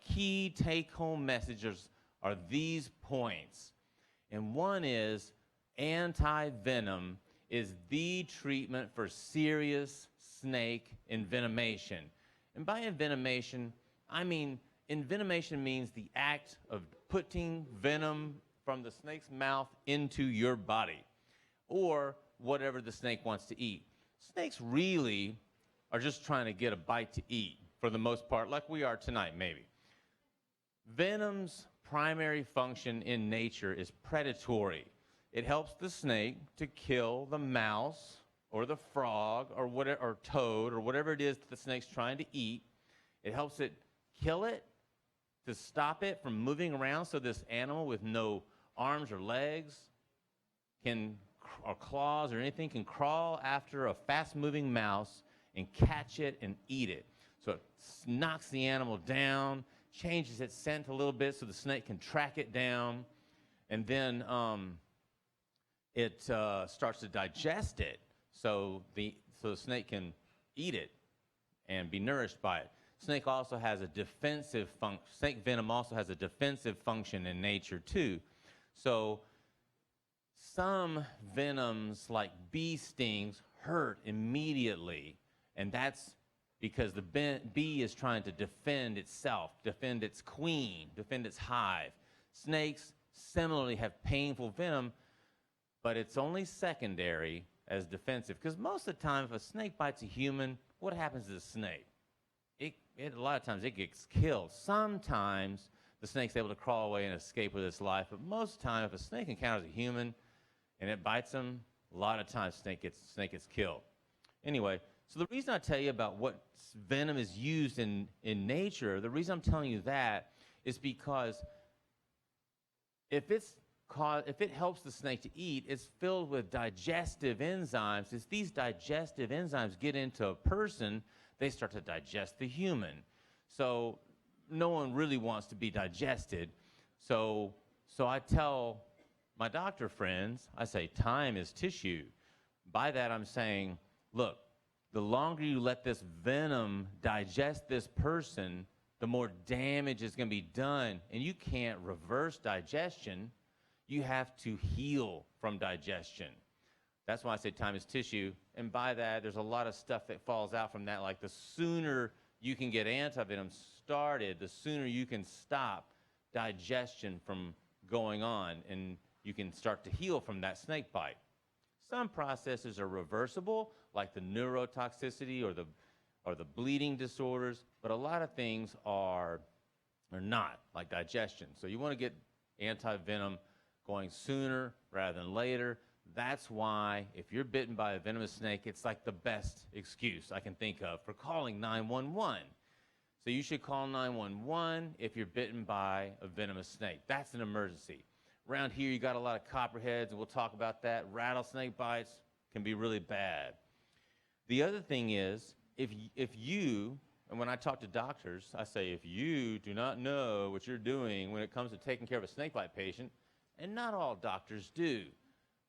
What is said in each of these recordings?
key take-home messages are these points. And one is anti-venom is the treatment for serious snake envenomation. And by envenomation, I mean envenomation means the act of putting venom from the snake's mouth into your body or whatever the snake wants to eat. Snakes really are just trying to get a bite to eat for the most part, like we are tonight maybe. Venom's primary function in nature is predatory. It helps the snake to kill the mouse or the frog or whatever, or toad or whatever it is that the snake's trying to eat. It helps it kill it to stop it from moving around so this animal with no arms or legs or claws or anything can crawl after a fast-moving mouse and catch it and eat it. So it knocks the animal down, changes its scent a little bit so the snake can track it down, and then it starts to digest it so the snake can eat it and be nourished by it. Snake also has a defensive function. Snake venom also has a defensive function in nature too. So some venoms like bee stings hurt immediately, and that's because the bee is trying to defend itself, defend its queen, defend its hive. Snakes similarly have painful venom, but it's only secondary as defensive, because most of the time if a snake bites a human, what happens to the snake? A lot of times it gets killed. Sometimes the snake's able to crawl away and escape with its life, but most of the time if a snake encounters a human and it bites them, a lot of times snake gets killed. Anyway, so the reason I tell you about what venom is used in nature, the reason I'm telling you that is because if it helps the snake to eat, it's filled with digestive enzymes. As these digestive enzymes get into a person, they start to digest the human. So no one really wants to be digested. So I tell my doctor friends, I say, time is tissue. By that I'm saying, look, the longer you let this venom digest this person, the more damage is going to be done. And you can't reverse digestion. You have to heal from digestion. That's why I say time is tissue. And by that, there's a lot of stuff that falls out from that. Like the sooner you can get antivenom started, the sooner you can stop digestion from going on, and you can start to heal from that snake bite. Some processes are reversible, like the neurotoxicity or the bleeding disorders, but a lot of things are not, like digestion. So you want to get antivenom going sooner rather than later. That's why if you're bitten by a venomous snake, it's like the best excuse I can think of for calling 911. So you should call 911 if you're bitten by a venomous snake. That's an emergency. Around here, you got a lot of copperheads, and we'll talk about that. Rattlesnake bites can be really bad. The other thing is, if you, and when I talk to doctors, I say, if you do not know what you're doing when it comes to taking care of a snakebite patient, and not all doctors do,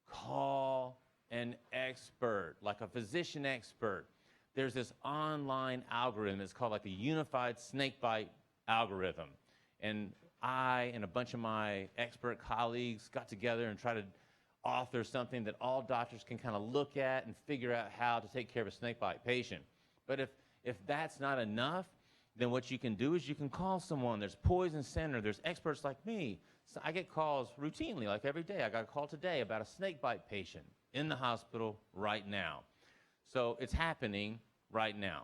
call an expert, like a physician expert. There's this online algorithm. It's called like the Unified Snakebite Algorithm. And I and a bunch of my expert colleagues got together and tried to author something that all doctors can kind of look at and figure out how to take care of a snakebite patient. But if that's not enough, then what you can do is you can call someone. There's Poison Center. There's experts like me. So I get calls routinely, like every day. I got a call today about a snakebite patient in the hospital right now. So it's happening right now.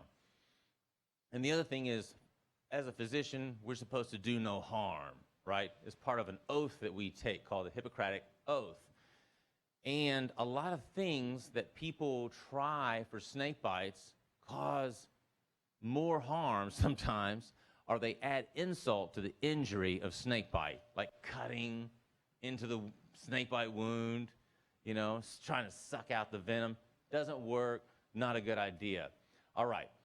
And the other thing is, as a physician, we're supposed to do no harm, right? It's part of an oath that we take called the Hippocratic Oath. And a lot of things that people try for snake bites cause more harm sometimes, or they add insult to the injury of snake bite, like cutting into the snake bite wound, you know, trying to suck out the venom. Doesn't work, not a good idea. All right.